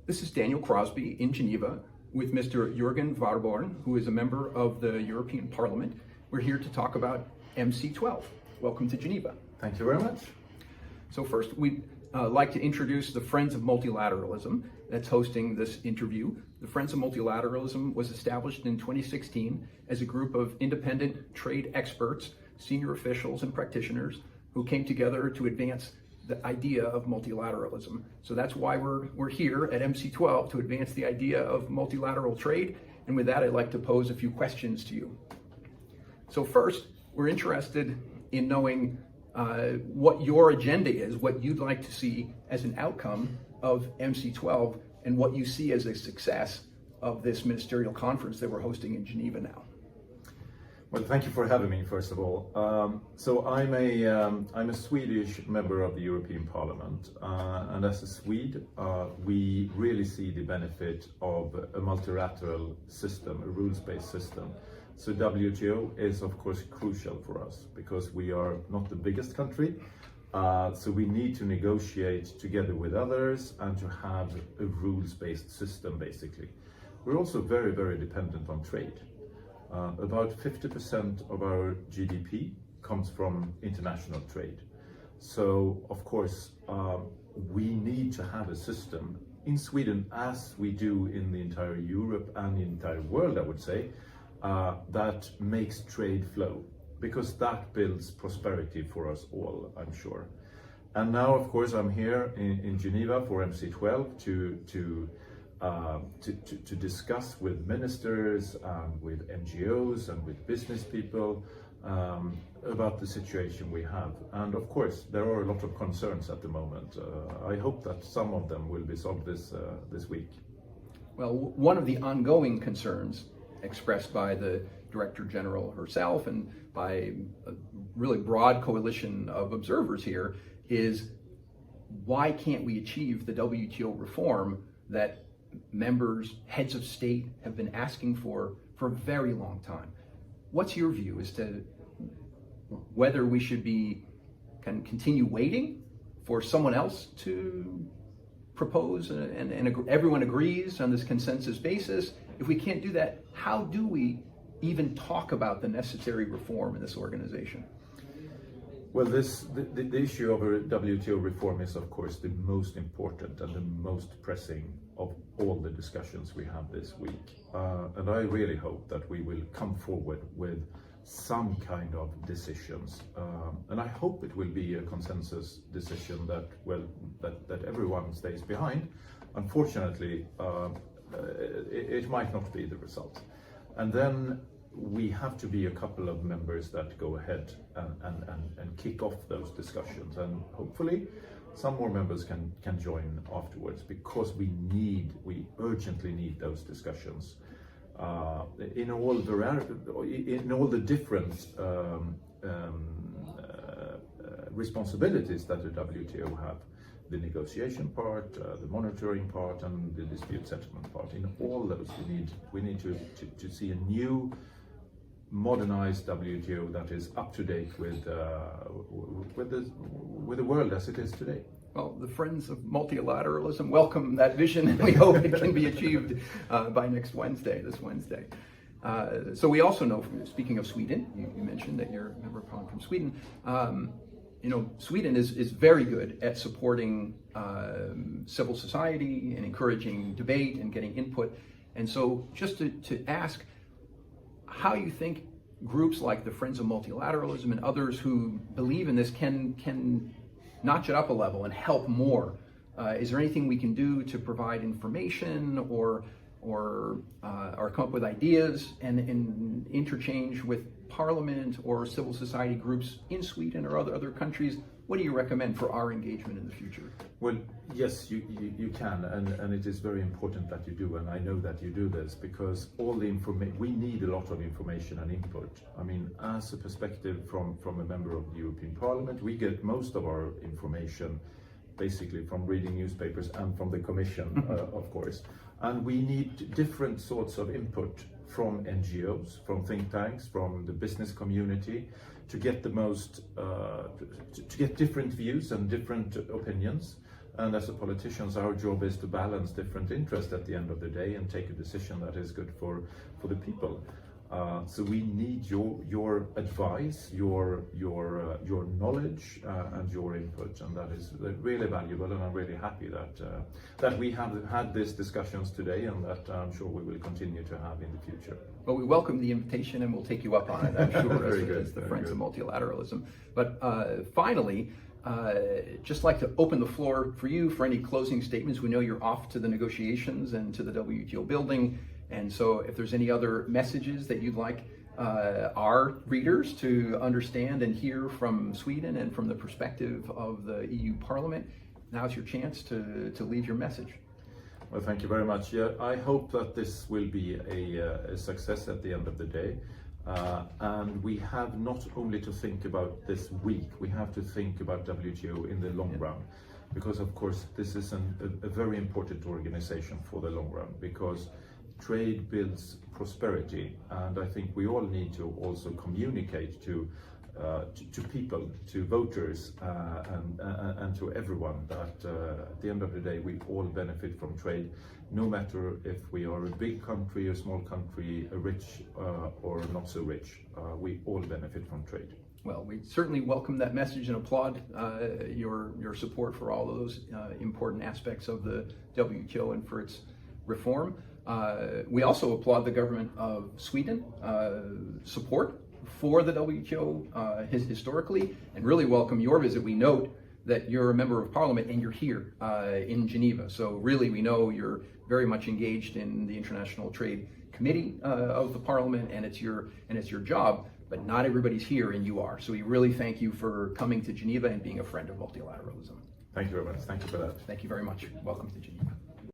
This is Daniel Crosby in Geneva with Mr. Jörgen WARBORN, who is a member of the European Parliament. We're here to talk about MC12. Welcome to Geneva. Thank you very much. So first, we'd like to introduce the Friends of Multilateralism that's hosting this interview. The Friends of Multilateralism was established in 2016 as a group of independent trade experts, senior officials, and practitioners who came together to advance the idea of multilateralism. So that's why we're here at MC12, to advance the idea of multilateral trade. And with that, I'd like to pose a few questions to you. So first, we're interested in knowing what your agenda is, what you'd like to see as an outcome of MC12, and what you see as a success of this Ministerial Conference that we're hosting in Geneva now. Well, thank you for having me, first of all. So I'm a Swedish member of the European Parliament, and as a Swede, we really see the benefit of a multilateral system, a rules-based system. So WTO is, of course, crucial for us because we are not the biggest country, so we need to negotiate together with others and to have a rules-based system, basically. We're also very, very dependent on trade. About 50% of our GDP comes from international trade. So, of course, we need to have a system in Sweden, as we do in the entire Europe and the entire world, I would say, that makes trade flow, because that builds prosperity for us all, I'm sure. And now, of course, I'm here in Geneva for MC12 to discuss with ministers and with NGOs and with business people about the situation we have. And of course, there are a lot of concerns at the moment. I hope that some of them will be solved this week. Well, one of the ongoing concerns expressed by the Director General herself and by a really broad coalition of observers here is, why can't we achieve the WTO reform that members, heads of state have been asking for a very long time? What's your view as to whether we should continue waiting for someone else to propose and everyone agrees on this consensus basis? If we can't do that, how do we even talk about the necessary reform in this organization? Well, the issue of a WTO reform is, of course, the most important and the most pressing of all the discussions we have this week. And I really hope that we will come forward with some kind of decisions. And I hope it will be a consensus decision that everyone stays behind. Unfortunately, it might not be the result. And then we have to be a couple of members that go ahead and kick off those discussions, and hopefully some more members can join afterwards, because we urgently need those discussions in all the different responsibilities that the WTO have. The negotiation part, the monitoring part, and the dispute settlement part. In all those, we need to see a new, modernized WTO that is up to date with the world as it is today. Well, the Friends of Multilateralism welcome that vision, and we hope it can be achieved by this Wednesday. So we also know, speaking of Sweden, you mentioned that you're a member of Parliament from Sweden. Sweden is very good at supporting civil society and encouraging debate and getting input. And so just to ask how you think groups like the Friends of Multilateralism and others who believe in this can notch it up a level and help more. Is there anything we can do to provide information or come up with ideas and interchange with Parliament or civil society groups in Sweden or other countries? What do you recommend for our engagement in the future? Well, yes, you can, and it is very important that you do, and I know that you do this, because all the information, we need a lot of information and input. I mean, as a perspective from a member of the European Parliament, we get most of our information basically from reading newspapers and from the Commission, of course. And we need different sorts of input from NGOs, from think tanks, from the business community, to get the most, to get different views and different opinions. And as a politicians, our job is to balance different interests at the end of the day and take a decision that is good for the people. So we need your advice, your knowledge, and your input, and that is really valuable. And I'm really happy that we have had these discussions today, and that I'm sure we will continue to have in the future. Well, we welcome the invitation, and we'll take you up on it, I'm sure, Very good, as the very Friends good. of Multilateralism. But finally, just like to open the floor for you for any closing statements. We know you're off to the negotiations and to the WTO building, and so if there's any other messages that you'd like our readers to understand and hear from Sweden and from the perspective of the EU Parliament, now's your chance to leave your message. Well, thank you very much. Yeah, I hope that this will be a success at the end of the day. And we have not only to think about this week, we have to think about WTO in the long run. Because of course, this is a very important organization for the long run, because trade builds prosperity. And I think we all need to also communicate to people, to voters, and to everyone that at the end of the day we all benefit from trade, no matter if we are a big country, a small country, a rich or not so rich. We all benefit from trade. Well, we certainly welcome that message and applaud your support for all of those important aspects of the WTO and for its reform. We also applaud the government of Sweden support for the WTO historically, and really welcome your visit. We note that you're a member of Parliament and you're here in Geneva. So really, we know you're very much engaged in the International Trade Committee of the Parliament, and it's your job. But not everybody's here, and you are. So we really thank you for coming to Geneva and being a friend of multilateralism. Thank you very much. Thank you for that. Thank you very much. Welcome to Geneva.